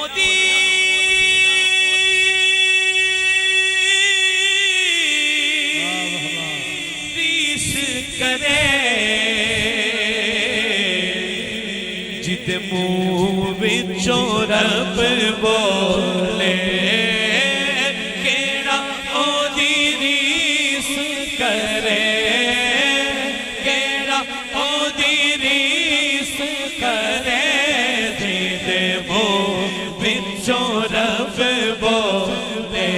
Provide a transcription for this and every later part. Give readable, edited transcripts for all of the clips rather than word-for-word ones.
ओदी रीस करे जिद मुँह विचों रब बोले केड़ा ओदी रीस करे केड़ा ओदी रीस करे जिद मुँह विचों रब बोले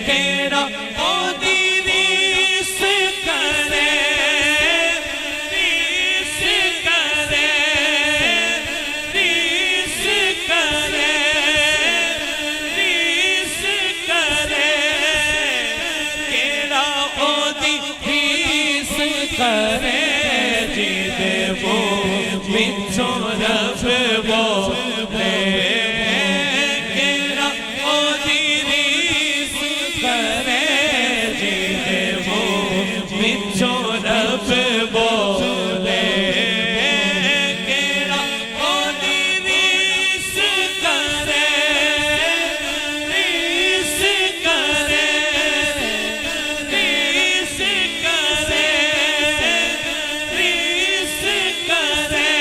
केड़ा ओदी रीस करे रीस करे रीस करे रीस करे केड़ा ओदी रीस करे जिद वो विचों रब बोले केड़ा ओदी रीस करे जिद वो विचों रब बोले केड़ा ओदी रीस करे रीस करे रीस करे रीस करे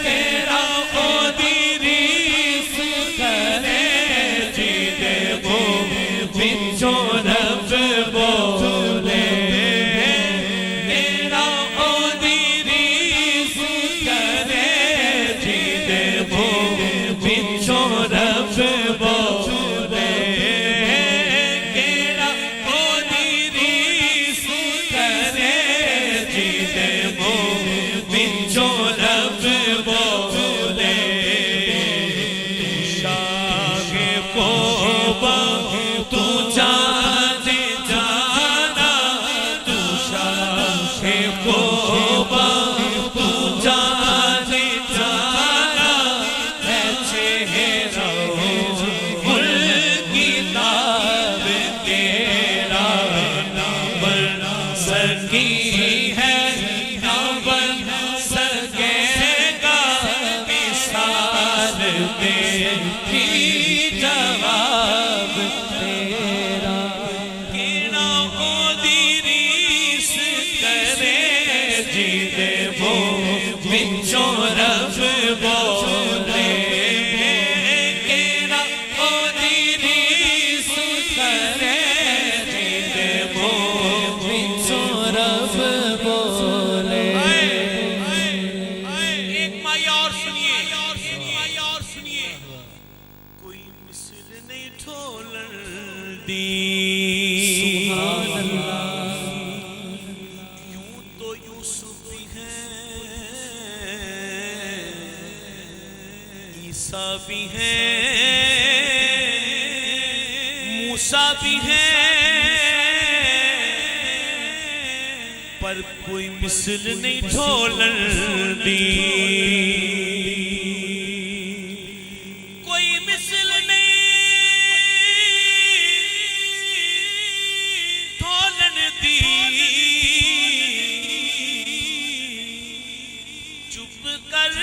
केड़ा ओदी रीस करे जिद वो विचों रब बोले केड़ा ओदी रीस करे जिद वो विचों रब बोले केड़ा ओदी रीस करे जिद वो विचों रब बोले शागे कोबा तू जाने जाना तू शागे कोबा तू जाने जाना है चेहरा गुल किताब तेरा ना बन सकी है ना बन सकेगा मिसाल तेरी जवाब तेरा केड़ा ओदी रीस करे जिद वो विचों रब बोले केड़ा ओदी रीस करे जिद वो विचों रब बोले एक माई और सुनिए कोई मिसल नहीं ढोलन दी यूं तो यूसुफ भी है ईसा भी है मूसा भी है पर कोई मिसल नहीं ढोलन दी कोई मिसल नहीं ढोलन दी चुप कर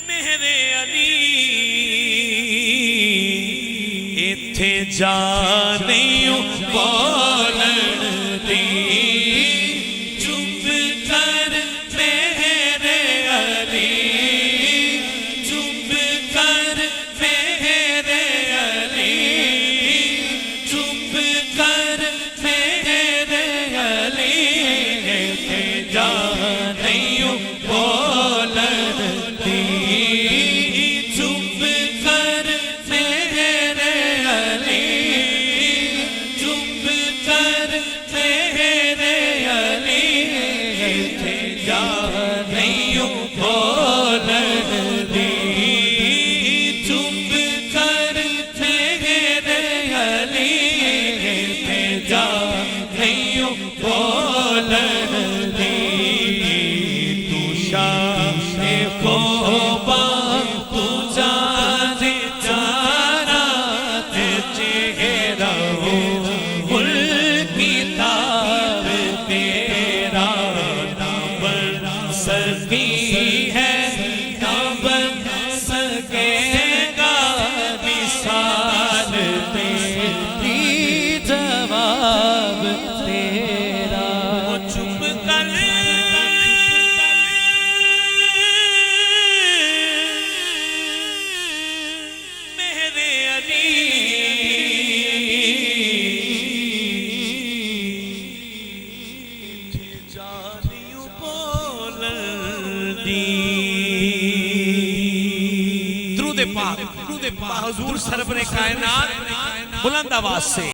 मेरे अली इत्थे जा नहीं बोलन दी चुप कर मेरे अली चुप कर मेरे अली चुप कर मेरे अली इत्थे जा नहीं बोलन दी चुप कर मेरे अली चुप कर मेरे अली इत्थे जा नहीं बोलन दी चुप कर मेरे अली इत्थे जा नहीं बोलन दी तू शाहे कोबा तू जाने जाना ते चेहरा गुल किताब तेरा ना बन सकी दे पाक हुजूर सरवरे कायनात बुलंद आवाज से